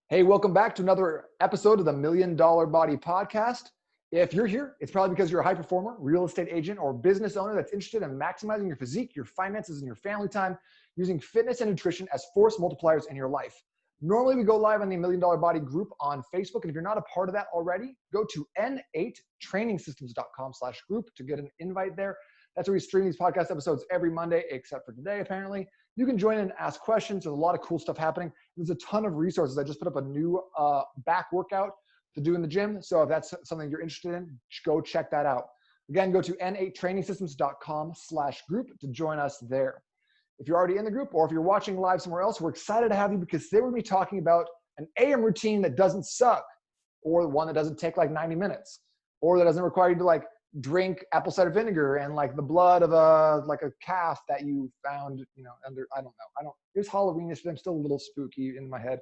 Hey, welcome back to another episode of the $1 Million Body Podcast. If you're here, it's probably because you're a high performer, real estate agent, or business owner that's interested in maximizing your physique, your finances, and your family time using fitness and nutrition as force multipliers in your life. Normally, we go live on the $1 Million Body group on Facebook. And if you're not a part of that already, go to n8trainingsystems.com/group to get an invite there. That's where we stream these podcast episodes every Monday, except for today, apparently. You can join in and ask questions. There's a lot of cool stuff happening. There's a ton of resources. I just put up a new back workout to do in the gym. So if that's something you're interested in, go check that out. Again, go to n8trainingsystems.com/group to join us there. If you're already in the group or if you're watching live somewhere else, we're excited to have you because today we're going to be talking about an AM routine that doesn't suck, or one that doesn't take like 90 minutes, or that doesn't require you to like drink apple cider vinegar and like the blood of a calf that you found, under, I don't know. It's Halloweenish, but I'm still a little spooky in my head.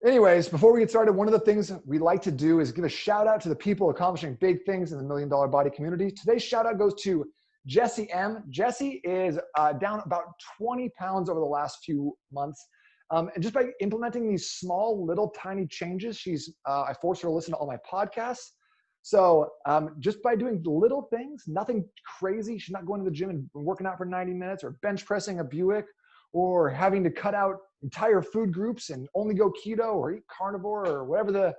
Anyways, before we get started, one of the things we like to do is give a shout out to the people accomplishing big things in the $1 Million Body community. Today's shout out goes to Jessie M. Jessie is down about 20 pounds over the last few months. And just by implementing these small, little, tiny changes, I forced her to listen to all my podcasts. So just by doing little things, nothing crazy, she's not going to the gym and working out for 90 minutes or bench pressing a Buick or having to cut out entire food groups and only go keto or eat carnivore or whatever the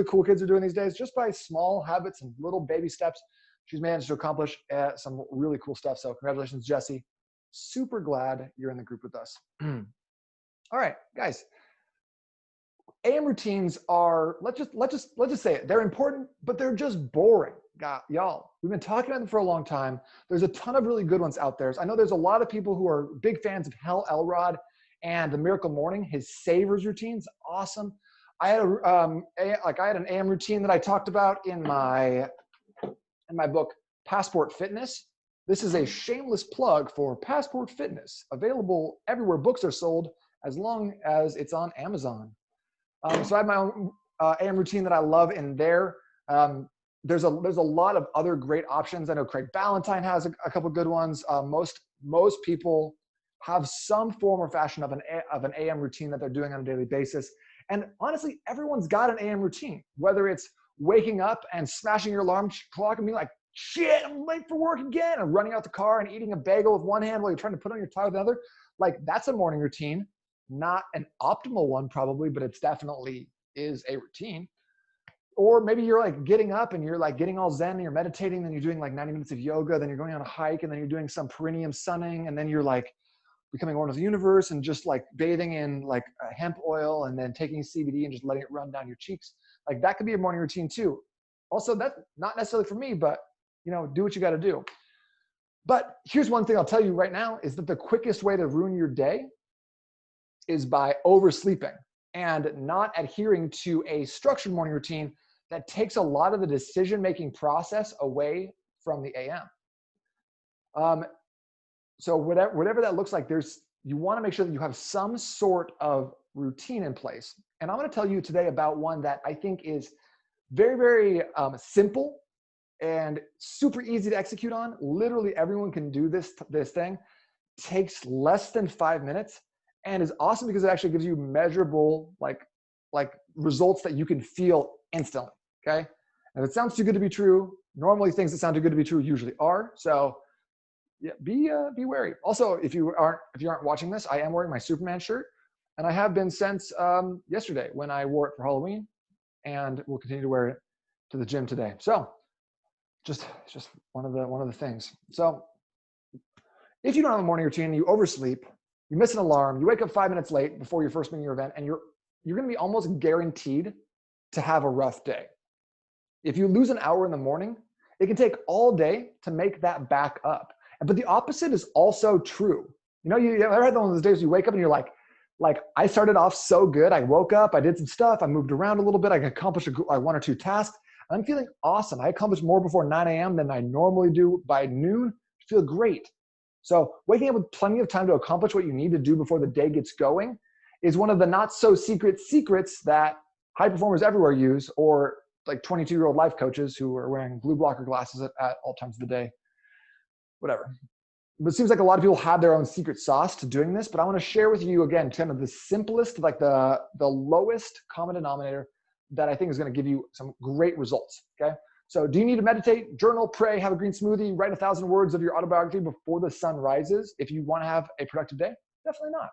cool kids are doing these days. Just by small habits and little baby steps, she's managed to accomplish some really cool stuff. So congratulations, Jessie. Super glad you're in the group with us. All right, guys. AM routines are, let's just say it. They're important, but they're just boring. Y'all, we've been talking about them for a long time. There's a ton of really good ones out there. So I know there's a lot of people who are big fans of Hal Elrod and the Miracle Morning. His Savers routine's awesome. I had an AM routine that I talked about in my book, Passport Fitness. This is a shameless plug for Passport Fitness, available everywhere books are sold, as long as it's on Amazon. So I have my own AM routine that I love in there. There's a lot of other great options. I know Craig Ballantyne has a couple good ones. Most people have some form or fashion of an AM routine that they're doing on a daily basis. And honestly, everyone's got an AM routine, whether it's waking up and smashing your alarm clock and being like, shit, I'm late for work again, and running out the car and eating a bagel with one hand while you're trying to put on your tie with the other. Like, that's a morning routine. Not an optimal one probably, but it's definitely is a routine. Or maybe you're like getting up and you're like getting all zen and you're meditating, then you're doing like 90 minutes of yoga, then you're going on a hike, and then you're doing some perineum sunning, and then you're like becoming one with the universe and just like bathing in like hemp oil and then taking CBD and just letting it run down your cheeks. Like, that could be a morning routine too. Also, that's not necessarily for me, but do what you got to do. But here's one thing I'll tell you right now is that the quickest way to ruin your day is by oversleeping and not adhering to a structured morning routine that takes a lot of the decision-making process away from the AM. So whatever that looks like, you want to make sure that you have some sort of routine in place. And I'm going to tell you today about one that I think is very, very simple and super easy to execute on. Literally everyone can do this thing. Takes less than 5 minutes. And is awesome because it actually gives you measurable like results that you can feel instantly. Okay. And if it sounds too good to be true, normally things that sound too good to be true usually are. So yeah, be wary. Also, if you aren't watching this, I am wearing my Superman shirt, and I have been since yesterday when I wore it for Halloween, and will continue to wear it to the gym today. So just one of the things. So if you don't have a morning routine, you oversleep, you miss an alarm, you wake up 5 minutes late before your first meeting or event, and you're going to be almost guaranteed to have a rough day. If you lose an hour in the morning, it can take all day to make that back up. But the opposite is also true. You ever had one of those days you wake up and you're like I started off so good. I woke up, I did some stuff, I moved around a little bit, I accomplished one or two tasks. I'm feeling awesome. I accomplished more before 9 a.m. than I normally do by noon. I feel great. So waking up with plenty of time to accomplish what you need to do before the day gets going is one of the not so secret secrets that high performers everywhere use, or like 22-year-old life coaches who are wearing blue blocker glasses at all times of the day. Whatever. But it seems like a lot of people have their own secret sauce to doing this, but I want to share with you again, kind of the simplest, like the lowest common denominator that I think is going to give you some great results. Okay. So do you need to meditate, journal, pray, have a green smoothie, write 1,000 words of your autobiography before the sun rises if you want to have a productive day? Definitely not.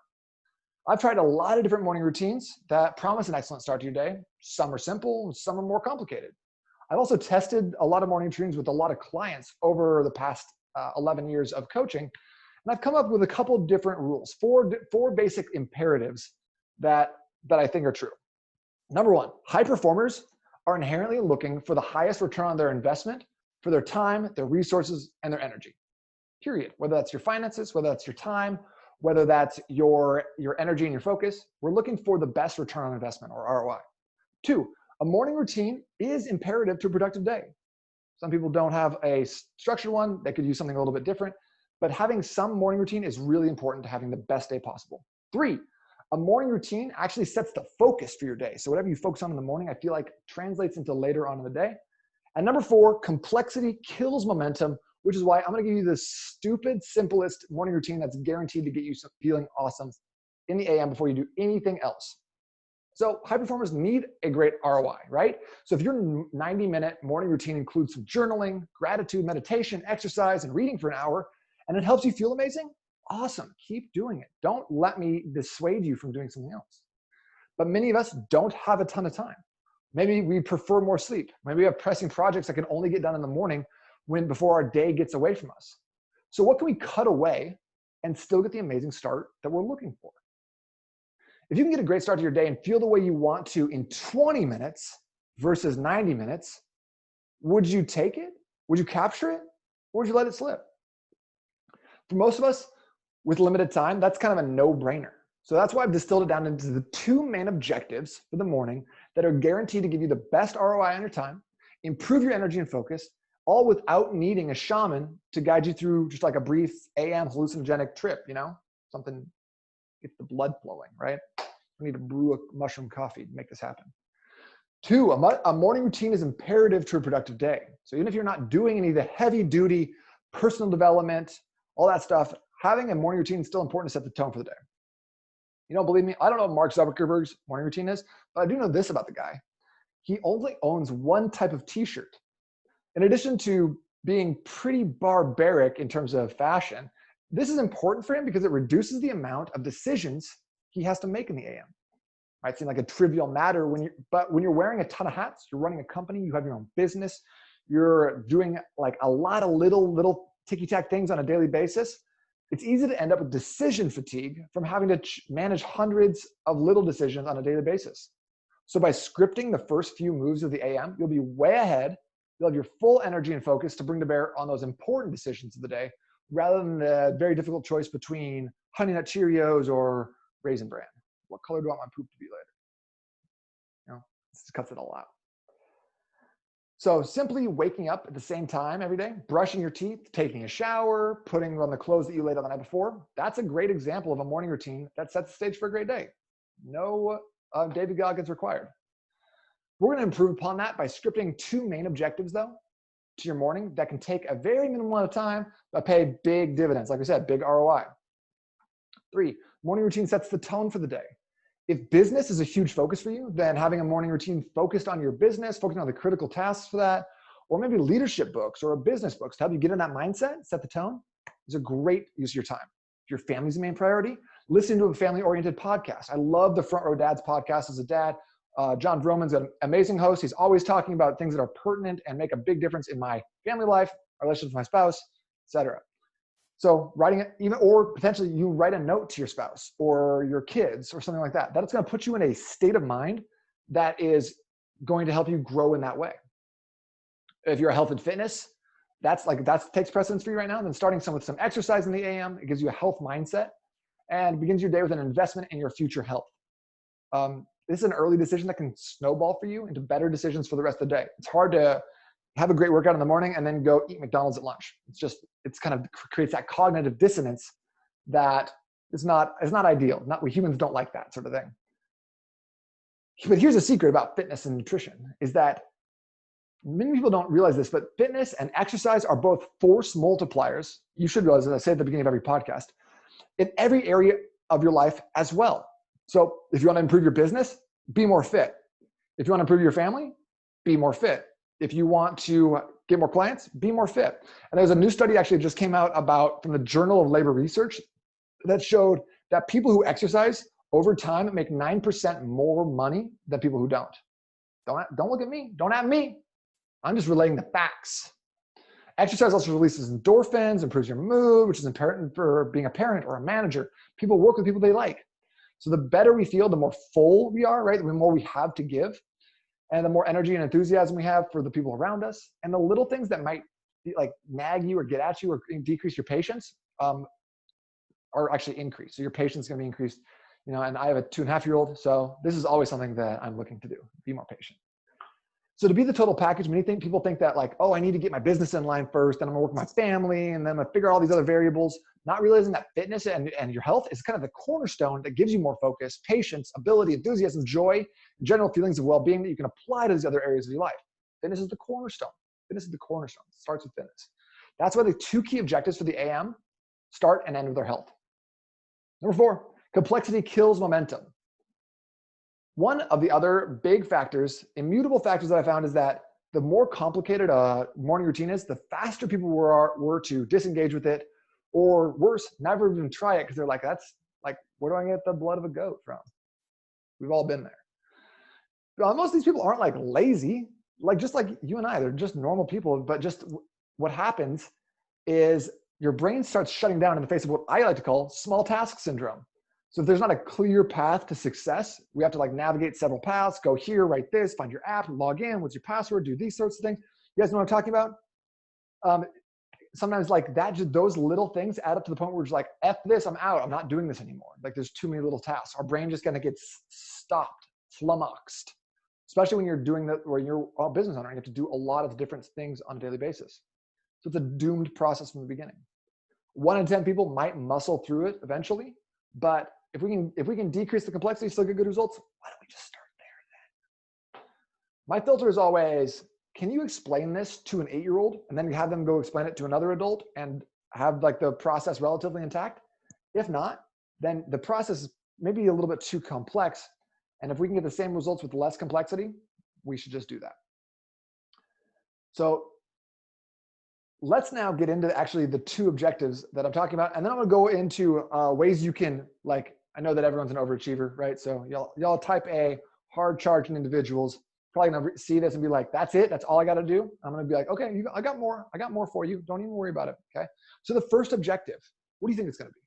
I've tried a lot of different morning routines that promise an excellent start to your day. Some are simple, some are more complicated. I've also tested a lot of morning routines with a lot of clients over the past 11 years of coaching. And I've come up with a couple different rules, four basic imperatives that I think are true. Number one, high performers are inherently looking for the highest return on their investment for their time, their resources, and their energy, period. Whether that's your finances, whether that's your time, whether that's your energy and your focus, we're looking for the best return on investment, or ROI. Two, a morning routine is imperative to a productive day. Some people don't have a structured one. They could use something a little bit different, but having some morning routine is really important to having the best day possible. Three, a morning routine actually sets the focus for your day. So whatever you focus on in the morning, I feel like translates into later on in the day. And number four, complexity kills momentum, which is why I'm going to give you the stupid, simplest morning routine that's guaranteed to get you feeling awesome in the AM before you do anything else. So high performers need a great ROI, right? So if your 90-minute morning routine includes some journaling, gratitude, meditation, exercise, and reading for an hour, and it helps you feel amazing, awesome, keep doing it. Don't let me dissuade you from doing something else. But many of us don't have a ton of time. Maybe we prefer more sleep. Maybe we have pressing projects that can only get done in the morning before our day gets away from us. So what can we cut away and still get the amazing start that we're looking for? If you can get a great start to your day and feel the way you want to in 20 minutes versus 90 minutes, would you take it? Would you capture it? Or would you let it slip? For most of us with limited time, that's kind of a no-brainer. So that's why I've distilled it down into the two main objectives for the morning that are guaranteed to give you the best ROI on your time, improve your energy and focus, all without needing a shaman to guide you through just like a brief AM hallucinogenic trip, something get the blood flowing, right? We need to brew a mushroom coffee to make this happen. Two, a morning routine is imperative to a productive day. So even if you're not doing any of the heavy duty personal development, all that stuff, having a morning routine is still important to set the tone for the day. You don't believe me? I don't know what Mark Zuckerberg's morning routine is, but I do know this about the guy. He only owns one type of t-shirt. In addition to being pretty barbaric in terms of fashion, this is important for him because it reduces the amount of decisions he has to make in the AM. Might seem like a trivial matter but when you're wearing a ton of hats, you're running a company, you have your own business, you're doing like a lot of little ticky-tack things on a daily basis, it's easy to end up with decision fatigue from having to manage hundreds of little decisions on a daily basis. So by scripting the first few moves of the AM, you'll be way ahead. You'll have your full energy and focus to bring to bear on those important decisions of the day, rather than the very difficult choice between Honey Nut Cheerios or Raisin Bran. What color do I want my poop to be later? This cuts it all out. So simply waking up at the same time every day, brushing your teeth, taking a shower, putting on the clothes that you laid on the night before, that's a great example of a morning routine that sets the stage for a great day. No David Goggins required. We're going to improve upon that by scripting two main objectives, though, to your morning that can take a very minimal amount of time, but pay big dividends. Like I said, big ROI. 3, morning routine sets the tone for the day. If business is a huge focus for you, then having a morning routine focused on your business, focusing on the critical tasks for that, or maybe leadership books or business books to help you get in that mindset, set the tone, is a great use of your time. If your family's the main priority, listen to a family-oriented podcast. I love the Front Row Dads podcast as a dad. John Vroman's an amazing host. He's always talking about things that are pertinent and make a big difference in my family life, my relationship with my spouse, etc. So writing it, or potentially you write a note to your spouse or your kids or something like that. That's going to put you in a state of mind that is going to help you grow in that way. If you're a health and fitness, that takes precedence for you right now. Then starting with some exercise in the AM, it gives you a health mindset and begins your day with an investment in your future health. This is an early decision that can snowball for you into better decisions for the rest of the day. It's hard to have a great workout in the morning and then go eat McDonald's at lunch. It's kind of creates that cognitive dissonance that is not ideal. We humans don't like that sort of thing. But here's a secret about fitness and nutrition is that Many people don't realize this, but fitness and exercise are both force multipliers. You should realize, as I say at the beginning of every podcast, in every area of your life as well. So if you want to improve your business, be more fit. If you want to improve your family, be more fit. If you want to get more clients, be more fit. And there's a new study actually just came out about from the Journal of Labor Research that showed that people who exercise over time make 9% more money than people who don't. Don't look at me. Don't at me. I'm just relating the facts. Exercise also releases endorphins, improves your mood, which is important for being a parent or a manager. People work with people they like. So the better we feel, the more full we are, right? The more we have to give, and the more energy and enthusiasm we have for the people around us. And the little things that might like nag you or get at you or decrease your patience are actually increased. So your patience is going to be increased. You know, and I have a 2.5-year-old, so this is always something that I'm looking to do. Be more patient. So to be the total package, many people think that like, oh, I need to get my business in line first, then I'm gonna work with my family, and then I'm gonna figure out all these other variables, not realizing that fitness and your health is kind of the cornerstone that gives you more focus, patience, ability, enthusiasm, joy, and general feelings of well-being that you can apply to these other areas of your life. Fitness is the cornerstone. Fitness is the cornerstone. It starts with fitness. That's why the 2 key objectives for the AM start and end with their health. Number 4, complexity kills momentum. One of the other big factors, immutable factors that I found is that the more complicated a morning routine is, the faster people were to disengage with it, or worse, never even try it because they're like, that's like, where do I get the blood of a goat from? We've all been there. But most of these people aren't like lazy, like just like you and I, they're just normal people, but just what happens is your brain starts shutting down in the face of what I like to call small task syndrome. So if there's not a clear path to success, we have to like navigate several paths, go here, write this, find your app, log in, what's your password, do these sorts of things. You guys know what I'm talking about? Sometimes like that, just those little things add up to the point where we're just like, F this, I'm out, I'm not doing this anymore. Like there's too many little tasks. Our brain just gonna get stopped, flummoxed, especially when you're doing that, where you're a business owner, you have to do a lot of different things on a daily basis. So it's a doomed process from the beginning. 1 in 10 people might muscle through it eventually, but if we can decrease the complexity, still get good results, why don't we just start there then? My filter is always, can you explain this to an 8-year-old and then have them go explain it to another adult and have like the process relatively intact? If not, then the process is maybe a little bit too complex. And if we can get the same results with less complexity, we should just do that. So let's now get into actually the 2 objectives that I'm talking about. And then I'm gonna go into ways you can, like, I know that everyone's an overachiever, right? So y'all type A, hard charging individuals, probably gonna see this and be like, that's it, that's all I gotta do. I'm gonna be like, okay, I got more for you. Don't even worry about it, okay? So the first objective, what do you think it's gonna be?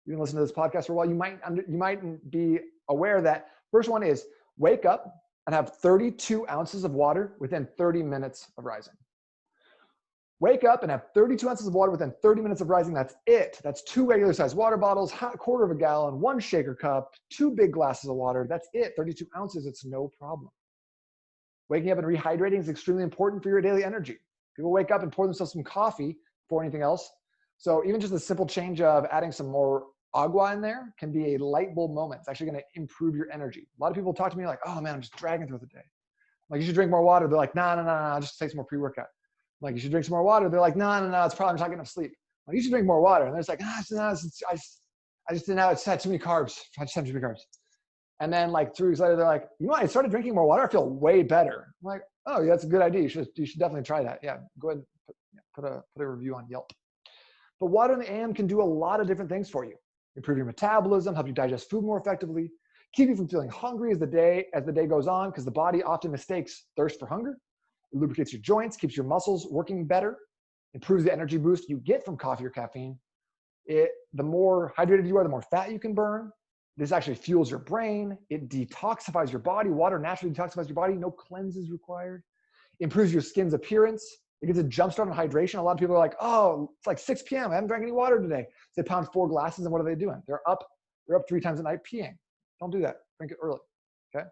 You can listen to this podcast for a while. You might be aware that first one is wake up and have 32 ounces of water within 30 minutes of rising. Wake up and have 32 ounces of water within 30 minutes of rising. That's it. That's 2 regular sized water bottles, 1/4 gallon, 1 shaker cup, 2 big glasses of water. That's it. 32 ounces. It's no problem. Waking up and rehydrating is extremely important for your daily energy. People wake up and pour themselves some coffee before anything else. So even just a simple change of adding some more agua in there can be a light bulb moment. It's actually going to improve your energy. A lot of people talk to me like, oh man, I'm just dragging through the day. Like, you should drink more water. They're like, no, just take some more pre-workout. Like, you should drink some more water. They're like, no, it's probably I'm not getting enough sleep. Like, you should drink more water. And they're just like, I just didn't have, it's had too many carbs. I just had too many carbs. And then like 3 weeks later, they're like, you know what? I started drinking more water. I feel way better. I'm like, oh, yeah, that's a good idea. You should definitely try that. Yeah, go ahead and put a review on Yelp. But water in the AM can do a lot of different things for you. Improve your metabolism, help you digest food more effectively, keep you from feeling hungry as the day goes on, because the body often mistakes thirst for hunger. It lubricates your joints, keeps your muscles working better, improves the energy boost you get from coffee or caffeine. The more hydrated you are, the more fat you can burn. This actually fuels your brain. It detoxifies your body. Water naturally detoxifies your body. No cleanse is required. Improves your skin's appearance. It gets a jump start on hydration. A lot of people are like, oh, it's like 6 p.m. I haven't drank any water today. So they pound 4 glasses, and what are they doing? They're up 3 times a night peeing. Don't do that. Drink it early, okay?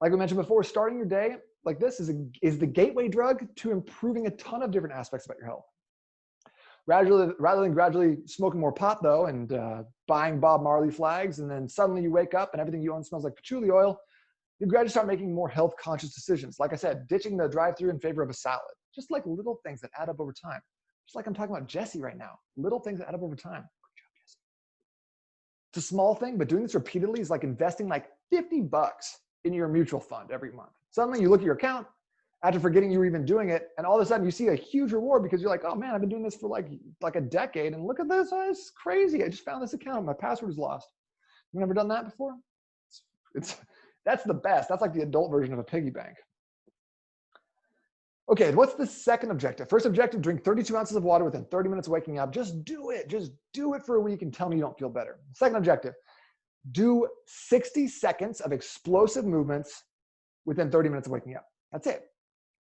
Like we mentioned before, starting your day like this is the gateway drug to improving a ton of different aspects about your health. Rather than gradually smoking more pot though, and buying Bob Marley flags, and then suddenly you wake up and everything you own smells like patchouli oil, You gradually start making more health conscious decisions. Like I said, ditching the drive-through in favor of a salad. Just like little things that add up over time. Just like I'm talking about Jesse right now. Little things that add up over time. Good job, Jesse. It's a small thing, but doing this repeatedly is like investing like $50 in your mutual fund every month. Suddenly you look at your account after forgetting you were even doing it, and all of a sudden you see a huge reward because you're like, oh man, I've been doing this for like a decade, and look at this, oh, it's crazy. I just found this account, my password is lost. You've never done that before? That's the best. That's like the adult version of a piggy bank. Okay, what's the second objective? First objective, drink 32 ounces of water within 30 minutes of waking up. Just do it. Just do it for a week and tell me you don't feel better. Second objective, do 60 seconds of explosive movements within 30 minutes of waking up. That's it.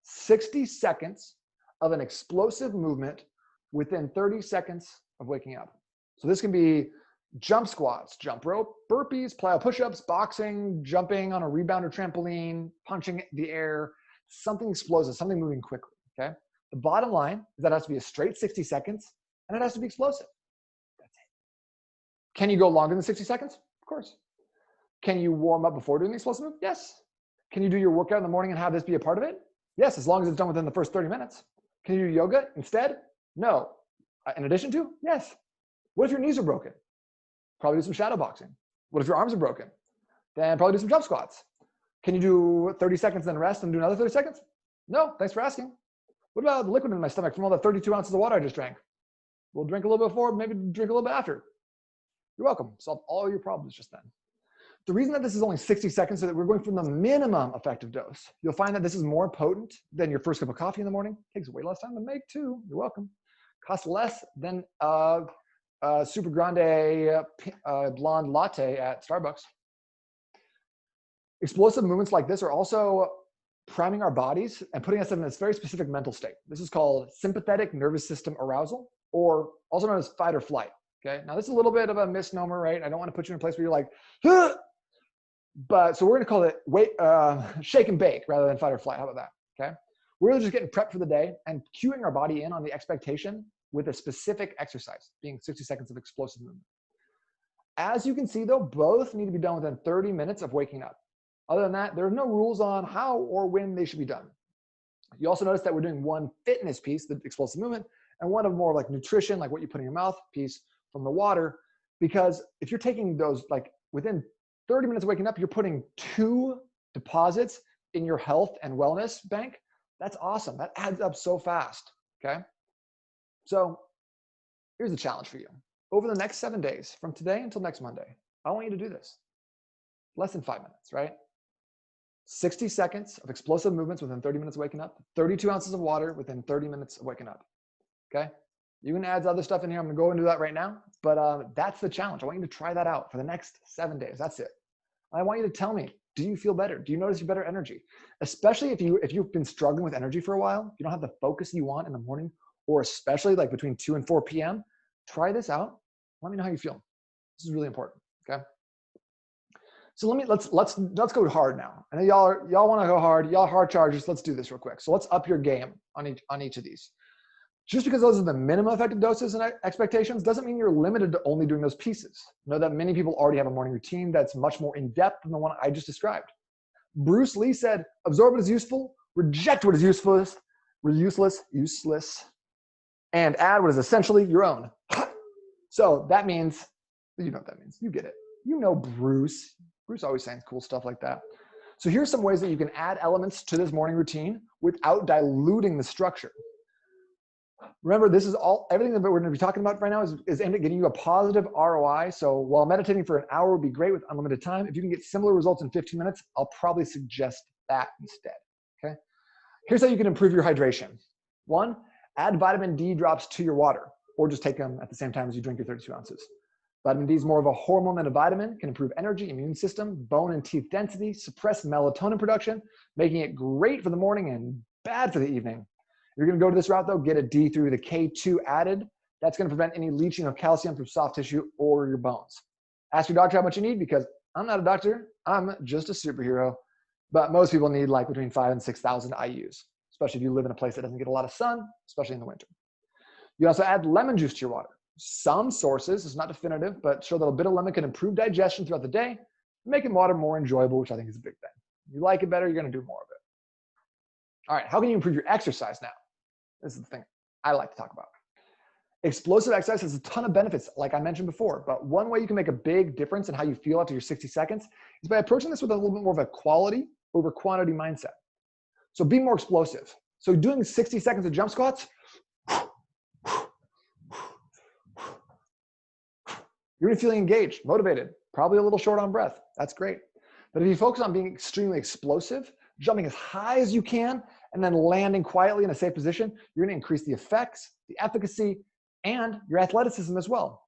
60 seconds of an explosive movement within 30 seconds of waking up. So this can be jump squats, jump rope, burpees, plyo push-ups, boxing, jumping on a rebound or trampoline, punching the air, something explosive, something moving quickly, okay? The bottom line is that it has to be a straight 60 seconds and it has to be explosive. That's it. Can you go longer than 60 seconds? Of course. Can you warm up before doing the explosive move? Yes. Can you do your workout in the morning and have this be a part of it? Yes, as long as it's done within the first 30 minutes. Can you do yoga instead? No. In addition to? Yes. What if your knees are broken? Probably do some shadow boxing. What if your arms are broken? Then probably do some jump squats. Can you do 30 seconds then rest and do another 30 seconds? No, thanks for asking. What about the liquid in my stomach from all the 32 ounces of water I just drank? We'll drink a little bit before, maybe drink a little bit after. You're welcome. Solve all your problems just then. The reason that this is only 60 seconds is that we're going from the minimum effective dose. You'll find that this is more potent than your first cup of coffee in the morning. Takes way less time to make too. You're welcome. Costs less than super grande blonde latte at Starbucks. Explosive movements like this are also priming our bodies and putting us in this very specific mental state. This is called sympathetic nervous system arousal, or also known as fight or flight. Okay. Now this is a little bit of a misnomer, right? I don't want to put you in a place where you're like, huh! But so we're going to call it shake and bake rather than fight or flight. How about that? Okay. We're really just getting prepped for the day and cueing our body in on the expectation with a specific exercise, being 60 seconds of explosive movement. As you can see though, both need to be done within 30 minutes of waking up. Other than that, there are no rules on how or when they should be done. You also notice that we're doing one fitness piece, the explosive movement, and one of more like nutrition, like what you put in your mouth piece from the water. Because if you're taking those like within 30 minutes of waking up, you're putting 2 deposits in your health and wellness bank. That's awesome. That adds up so fast, okay? So here's the challenge for you. Over the next 7 days, from today until next Monday, I want you to do this. Less than 5 minutes, right? 60 seconds of explosive movements within 30 minutes of waking up, 32 ounces of water within 30 minutes of waking up, okay? You can add other stuff in here. I'm gonna go and do that right now, but that's the challenge. I want you to try that out for the next 7 days. That's it. I want you to tell me, do you feel better? Do you notice your better energy? Especially if you've been struggling with energy for a while, you don't have the focus you want in the morning, or especially like between 2 and 4 p.m., try this out. Let me know how you feel. This is really important, okay? So let's go hard now. I know y'all want to go hard. Y'all hard chargers. Let's do this real quick. So let's up your game on each of these. Just because those are the minimum effective doses and expectations doesn't mean you're limited to only doing those pieces. Know that many people already have a morning routine that's much more in-depth than the one I just described. Bruce Lee said, absorb what is useful, reject what is useless, and add what is essentially your own. So that means, you know what that means. You get it. You know Bruce. Bruce always saying cool stuff like that. So here's some ways that you can add elements to this morning routine without diluting the structure. Remember, this is everything that we're going to be talking about right now is aimed at getting you a positive ROI. So while meditating for an hour would be great with unlimited time, if you can get similar results in 15 minutes, I'll probably suggest that instead, okay? Here's how you can improve your hydration. 1, add vitamin D drops to your water, or just take them at the same time as you drink your 32 ounces. Vitamin D is more of a hormone than a vitamin, can improve energy, immune system, bone and teeth density, suppress melatonin production, making it great for the morning and bad for the evening. If you're gonna go to this route though, get a D through the K2 added. That's gonna prevent any leaching of calcium from soft tissue or your bones. Ask your doctor how much you need, because I'm not a doctor, I'm just a superhero. But most people need like between 5,000 and 6,000 IUs, especially if you live in a place that doesn't get a lot of sun, especially in the winter. You also add lemon juice to your water. Some sources, it's not definitive, but show that a bit of lemon can improve digestion throughout the day, making water more enjoyable, which I think is a big thing. You like it better, you're going to do more of it. All right, how can you improve your exercise now? This is the thing I like to talk about. Explosive exercise has a ton of benefits, like I mentioned before, but one way you can make a big difference in how you feel after your 60 seconds is by approaching this with a little bit more of a quality over quantity mindset. So be more explosive. So doing 60 seconds of jump squats, you're gonna be feeling engaged, motivated, probably a little short on breath. That's great. But if you focus on being extremely explosive, jumping as high as you can, and then landing quietly in a safe position, you're gonna increase the effects, the efficacy, and your athleticism as well.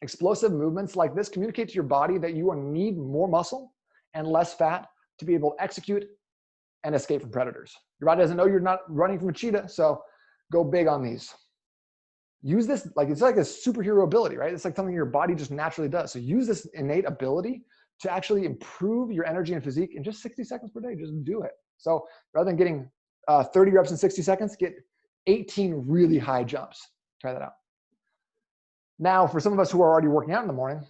Explosive movements like this communicate to your body that you need more muscle and less fat to be able to execute and escape from predators. Your body doesn't know you're not running from a cheetah, so go big on these. Use this, like it's like a superhero ability, right? It's like something your body just naturally does. So use this innate ability to actually improve your energy and physique in just 60 seconds per day. Just do it. So rather than getting 30 reps in 60 seconds, get 18 really high jumps. Try that out. Now, for some of us who are already working out in the morning,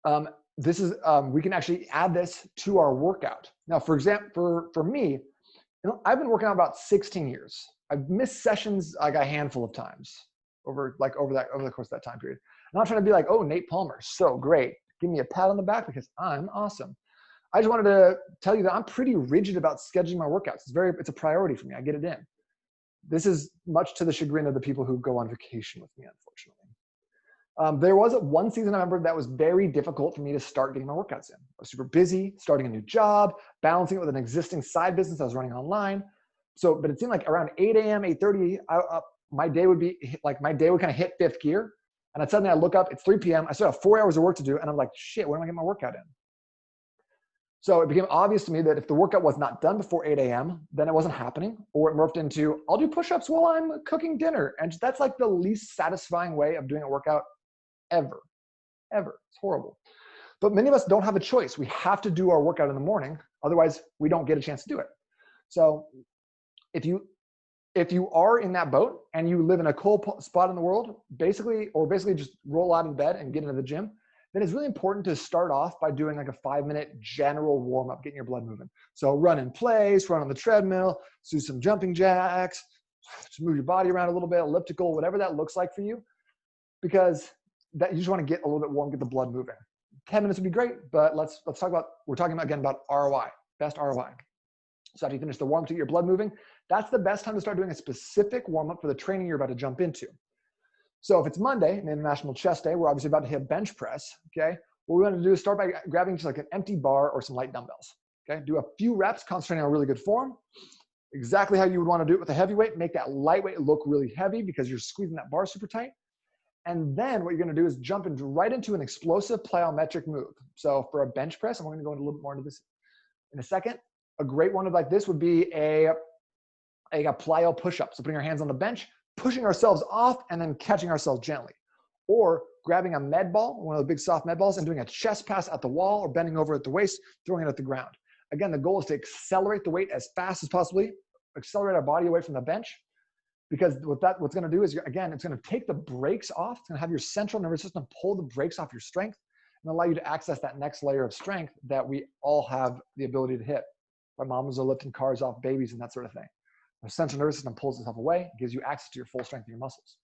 we can actually add this to our workout. Now, for example, for me, I've been working out about 16 years. I've missed sessions like a handful of times over the course of that time period. I'm not trying to be like, oh, Nate Palmer, so great. Give me a pat on the back because I'm awesome. I just wanted to tell you that I'm pretty rigid about scheduling my workouts. It's a priority for me. I get it in. This is much to the chagrin of the people who go on vacation with me, unfortunately. There was one season I remember that was very difficult for me to start getting my workouts in. I was super busy, starting a new job, balancing it with an existing side business I was running online. But it seemed like around 8 a.m., 8:30, my day would kind of hit fifth gear. And suddenly I look up, it's 3 p.m. I still have 4 hours of work to do. And I'm like, shit, when am I getting my workout in? So it became obvious to me that if the workout was not done before 8 a.m., then it wasn't happening, or it morphed into, I'll do push-ups while I'm cooking dinner. And that's like the least satisfying way of doing a workout ever. It's horrible. But many of us don't have a choice. We have to do our workout in the morning. Otherwise, we don't get a chance to do it. So if you are in that boat and you live in a cold spot in the world, basically just roll out of bed and get into the gym, then it's really important to start off by doing like a 5-minute general warm-up, getting your blood moving. So run in place, run on the treadmill, do some jumping jacks, just move your body around a little bit, elliptical, whatever that looks like for you, because that you just want to get a little bit warm, get the blood moving. 10 minutes would be great, but let's talk about, we're talking about again about ROI, best ROI. So after you finish the warm-up to get your blood moving, that's the best time to start doing a specific warm-up for the training you're about to jump into. So if it's Monday, an International Chest Day, we're obviously about to hit bench press, okay? What we want to do is start by grabbing just like an empty bar or some light dumbbells, okay? Do a few reps, concentrating on really good form. Exactly how you would want to do it with a heavyweight. Make that lightweight look really heavy because you're squeezing that bar super tight. And then what you're going to do is jump right into an explosive plyometric move. So for a bench press, and we're going to go into a little bit more into this in a second, a great one like this would be a plyo push-up. So putting our hands on the bench, pushing ourselves off, and then catching ourselves gently. Or grabbing a med ball, one of the big soft med balls, and doing a chest pass at the wall or bending over at the waist, throwing it at the ground. Again, the goal is to accelerate the weight as fast as possibly, accelerate our body away from the bench. Because what's going to do is, again, it's going to take the brakes off. It's going to have your central nervous system pull the brakes off your strength and allow you to access that next layer of strength that we all have the ability to hit. My moms are lifting cars off babies and that sort of thing. The central nervous system pulls itself away, gives you access to your full strength of your muscles.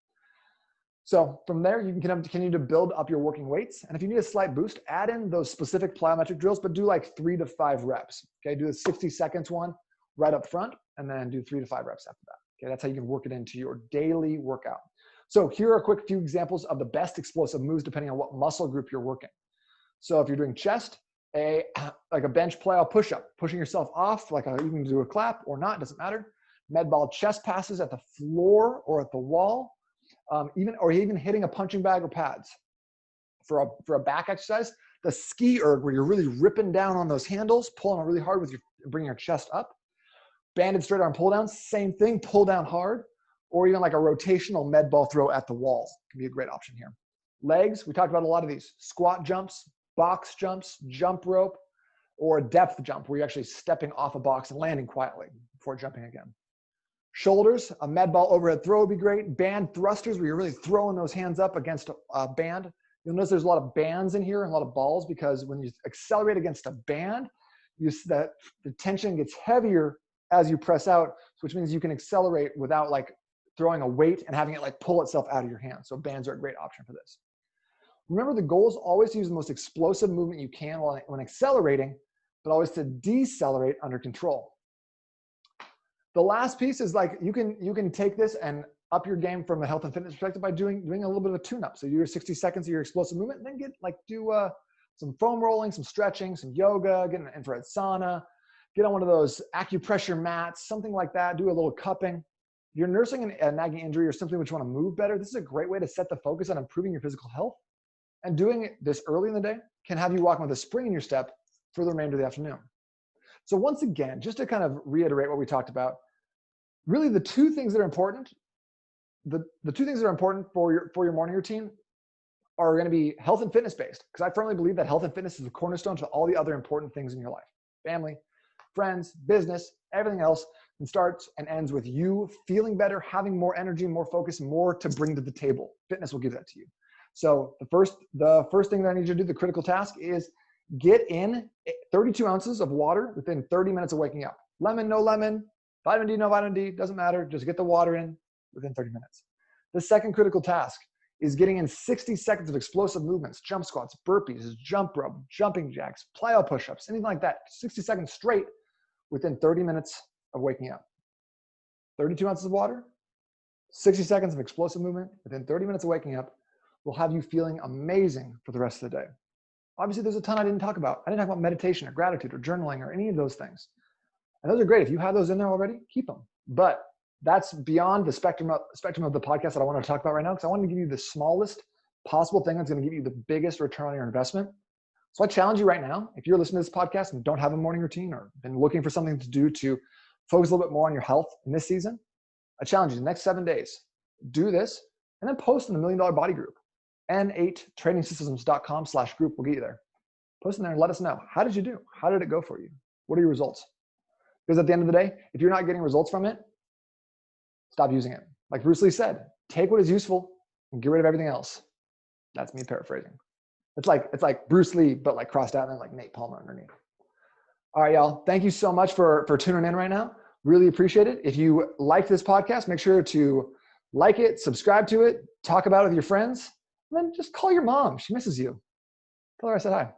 So from there, you can continue to build up your working weights. And if you need a slight boost, add in those specific plyometric drills, but do like 3 to 5 reps. Okay, do the 60 seconds one right up front, and then do 3 to 5 reps after that. Okay, that's how you can work it into your daily workout. So here are a quick few examples of the best explosive moves depending on what muscle group you're working. So if you're doing chest, like a bench plyo push-up, pushing yourself off, you can do a clap or not, doesn't matter. Med ball chest passes at the floor or at the wall, even hitting a punching bag or pads. For a back exercise, the ski erg, where you're really ripping down on those handles, pulling on really hard bringing your chest up. Banded straight arm pull down, same thing, pull down hard, or even like a rotational med ball throw at the wall can be a great option here. Legs, we talked about a lot of these. Squat jumps, box jumps, jump rope, or a depth jump where you're actually stepping off a box and landing quietly before jumping again. Shoulders, a med ball overhead throw would be great. Band thrusters, where you're really throwing those hands up against a band. You'll notice there's a lot of bands in here and a lot of balls because when you accelerate against a band, the tension gets heavier as you press out, which means you can accelerate without like throwing a weight and having it like pull itself out of your hand. So bands are a great option for this. Remember, the goal is always to use the most explosive movement you can when accelerating, but always to decelerate under control. The last piece is like you can take this and up your game from a health and fitness perspective by doing a little bit of a tune-up. So you do your 60 seconds of your explosive movement, and then do some foam rolling, some stretching, some yoga, get an infrared sauna, get on one of those acupressure mats, something like that. Do a little cupping. If you're nursing a nagging injury or simply want to move better, this is a great way to set the focus on improving your physical health. And doing this early in the day can have you walking with a spring in your step for the remainder of the afternoon. So once again, just to kind of reiterate what we talked about, really the two things that are important, the two things that are important for your morning routine are going to be health and fitness based, because I firmly believe that health and fitness is the cornerstone to all the other important things in your life. Family, friends, business, everything else, and starts and ends with you feeling better, having more energy, more focus, more to bring to the table. Fitness will give that to you. So the first thing that I need you to do, the critical task, is get in 32 ounces of water within 30 minutes of waking up. Lemon, no lemon, vitamin D, no vitamin D, doesn't matter. Just get the water in within 30 minutes. The second critical task is getting in 60 seconds of explosive movements, jump squats, burpees, jump rope, jumping jacks, plyo push-ups, anything like that. 60 seconds straight within 30 minutes of waking up. 32 ounces of water, 60 seconds of explosive movement within 30 minutes of waking up will have you feeling amazing for the rest of the day. Obviously, there's a ton I didn't talk about. I didn't talk about meditation or gratitude or journaling or any of those things. And those are great. If you have those in there already, keep them. But that's beyond the spectrum of the podcast that I want to talk about right now, because I want to give you the smallest possible thing that's going to give you the biggest return on your investment. So I challenge you right now, if you're listening to this podcast and don't have a morning routine or been looking for something to do to focus a little bit more on your health in this season, I challenge you the next 7 days, do this and then post in the $1 Million Body group. N8tradingsystems.com/group will get you there. Post in there and let us know. How did you do? How did it go for you? What are your results? Because at the end of the day, if you're not getting results from it, stop using it. Like Bruce Lee said, take what is useful and get rid of everything else. That's me paraphrasing. It's like Bruce Lee, but like crossed out and then like Nate Palmer underneath. All right, y'all. Thank you so much for tuning in right now. Really appreciate it. If you like this podcast, make sure to like it, subscribe to it, talk about it with your friends, and then just call your mom. She misses you. Tell her I said hi.